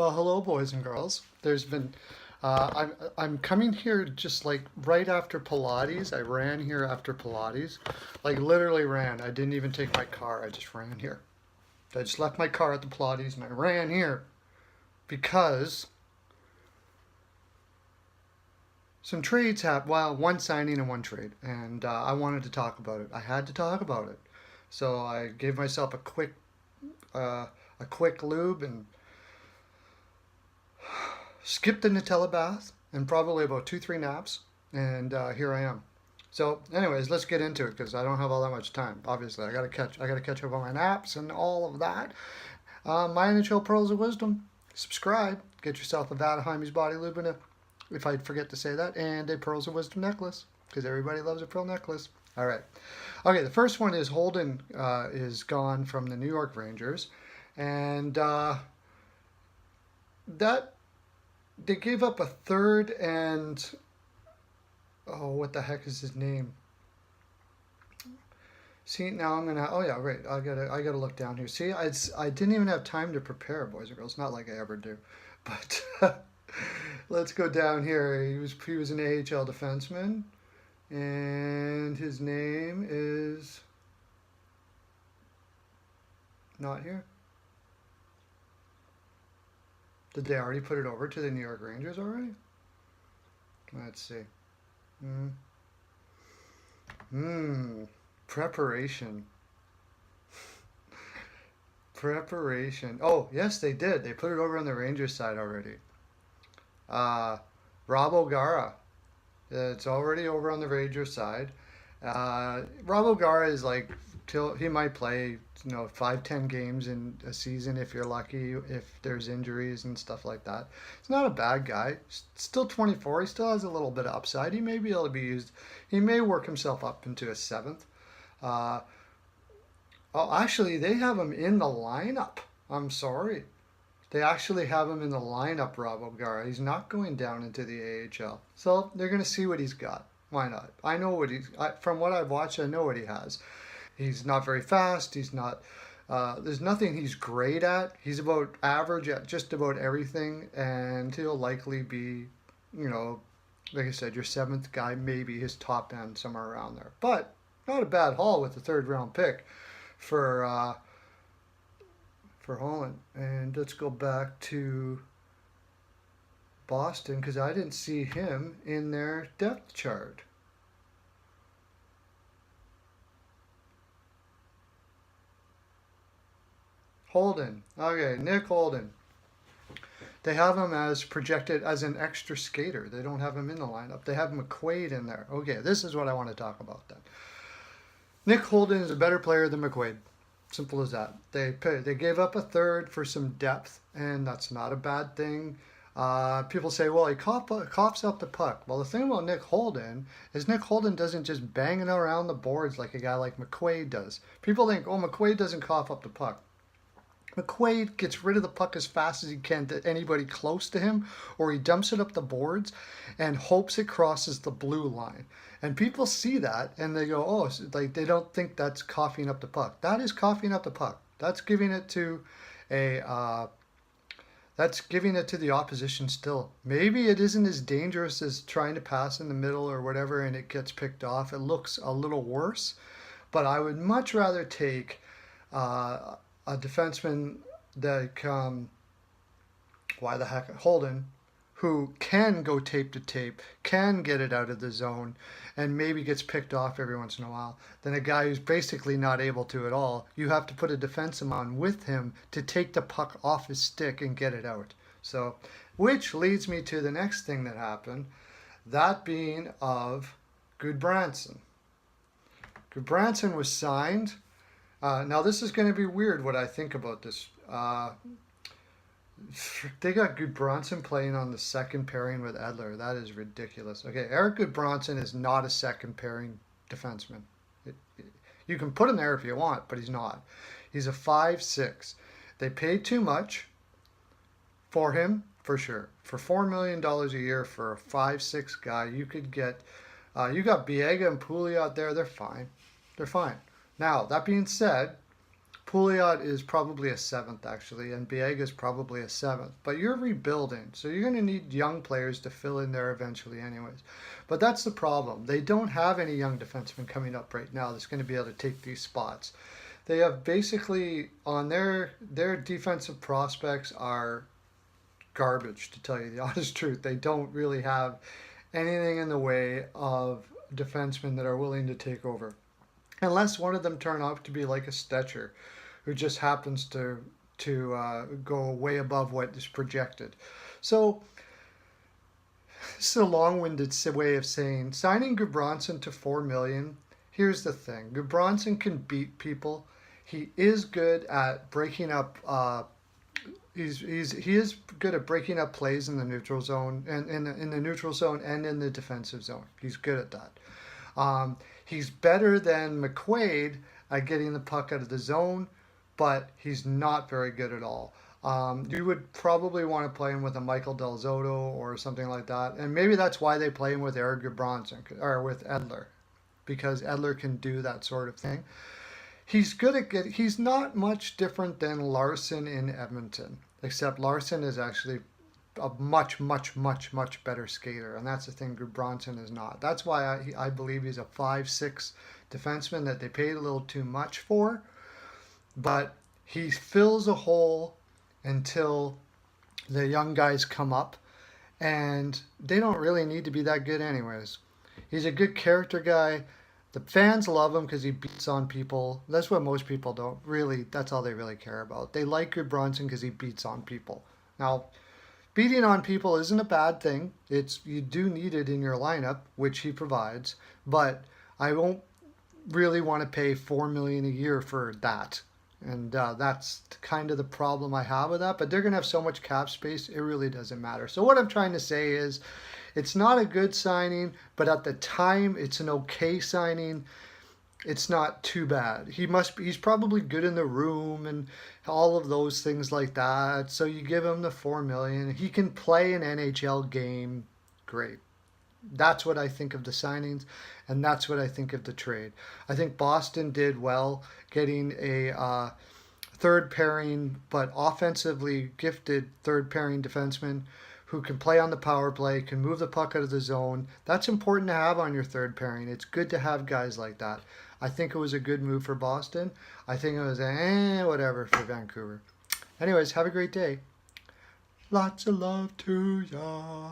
Well, hello, boys and girls. There's been, I'm coming here just like right after Pilates. I ran here after Pilates, like literally ran. I didn't even take my car. I just ran here. I just left my car at the Pilates and I ran here because some trades happened. Well, one signing and one trade, and I wanted to talk about it. I had to talk about it, so I gave myself uh, a quick lube and skipped the Nutella bath and probably about 2, 3 naps, and here I am. So, anyways, let's get into it because I don't have all that much time. Obviously, I gotta catch up on my naps and all of that. My NHL Pearls of Wisdom. Subscribe. Get yourself a Vataheim's Body Lube and if I forget to say that, and a Pearls of Wisdom necklace because everybody loves a pearl necklace. All right. Okay, the first one is Holden is gone from the New York Rangers, and that they gave up a third and what the heck is his name? See, now I'm gonna, oh yeah, right, I gotta look down here. See, I didn't even have time to prepare, boys and girls, not like I ever do. But let's go down here. He was an AHL defenseman, and his name is not here. Did they already put it over to the New York Rangers already? Let's see. Preparation. Preparation. Oh, yes, they did. They put it over on the Rangers side already. Rob O'Gara. It's already over on the Rangers side. Rob O'Gara is like, he might play 5, 10 games in a season if you're lucky, if there's injuries and stuff like that. He's not a bad guy. Still 24. He still has a little bit of upside. He may be able to be used. He may work himself up into a seventh. Oh, actually, they have him in the lineup. I'm sorry. They actually have him in the lineup, Rob O'Gara. He's not going down into the AHL. So they're going to see what he's got. Why not? I know what from what I've watched, I know what he has. He's not very fast. He's not, there's nothing he's great at. He's about average at just about everything. And he'll likely be, like I said, your seventh guy, maybe his top end, somewhere around there. But not a bad haul with the 3rd round pick for Holland. And let's go back to Boston because I didn't see him in their depth chart. Holden. Okay, Nick Holden. They have him as projected as an extra skater. They don't have him in the lineup. They have McQuaid in there. Okay, this is what I want to talk about then. Nick Holden is a better player than McQuaid. Simple as that. They gave up a third for some depth, and that's not a bad thing. People say, well, he coughs up the puck. Well, the thing about Nick Holden is Nick Holden doesn't just bang it around the boards like a guy like McQuaid does. People think, oh, McQuaid doesn't cough up the puck. McQuaid gets rid of the puck as fast as he can to anybody close to him, or he dumps it up the boards and hopes it crosses the blue line. And people see that and they go, oh, like they don't think that's coughing up the puck. That is coughing up the puck. That's giving it to the opposition still. Maybe it isn't as dangerous as trying to pass in the middle or whatever and it gets picked off. It looks a little worse, but I would much rather take a defenseman like Holden, who can go tape to tape, can get it out of the zone, and maybe gets picked off every once in a while, than a guy who's basically not able to at all. You have to put a defenseman on with him to take the puck off his stick and get it out. So, which leads me to the next thing that happened, that being of Gudbranson. Gudbranson was signed. Now this is going to be weird what I think about this. They got Gudbranson playing on the second pairing with Edler. That is ridiculous. Okay, Eric Gudbranson is not a second pairing defenseman. You can put him there if you want, but he's not. He's a 5'6". They paid too much for him, for sure. For $4 million a year for a 5'6" guy, you could get, you got Biega and Pouliot out there. They're fine. They're fine. Now, that being said, Pouliot is probably a seventh, actually, and Biega is probably a seventh. But you're rebuilding, so you're going to need young players to fill in there eventually, anyways. But that's the problem. They don't have any young defensemen coming up right now that's going to be able to take these spots. They have basically on their defensive prospects are garbage, to tell you the honest truth. They don't really have anything in the way of defensemen that are willing to take over, unless one of them turn out to be like a Stetcher, who just happens to go way above what is projected. So this is a long-winded way of saying signing Gudbranson to $4 million. Here's the thing: Gudbranson can beat people. He is good at breaking up. He is good at breaking up plays in the neutral zone and in the neutral zone and in the defensive zone. He's good at that. He's better than McQuaid at getting the puck out of the zone, but he's not very good at all. You would probably want to play him with a Michael Del Zotto or something like that, and maybe that's why they play him with Eric Gudbranson or with Edler, because Edler can do that sort of thing. He's good at he's not much different than Larson in Edmonton, except Larson is actually a much better skater, and that's the thing Gudbranson is not. That's why I believe he's a 5'6" defenseman that they paid a little too much for, but he fills a hole until the young guys come up, and they don't really need to be that good anyways. He's a good character guy. The fans love him because he beats on people. That's what most people don't really, that's all they really care about. They like Gudbranson because he beats on people. Now, beating on people isn't a bad thing. You do need it in your lineup, which he provides, but I won't really want to pay $4 million a year for that. And that's kind of the problem I have with that. But they're going to have so much cap space, it really doesn't matter. So what I'm trying to say is, it's not a good signing, but at the time, it's an okay signing. It's not too bad. He's probably good in the room and all of those things like that. So you give him the $4 million. He can play an NHL game. Great. That's what I think of the signings, and that's what I think of the trade. I think Boston did well getting a third pairing, but offensively gifted third pairing defenseman who can play on the power play, can move the puck out of the zone. That's important to have on your third pairing. It's good to have guys like that. I think it was a good move for Boston. I think it was whatever for Vancouver. Anyways, have a great day. Lots of love to ya.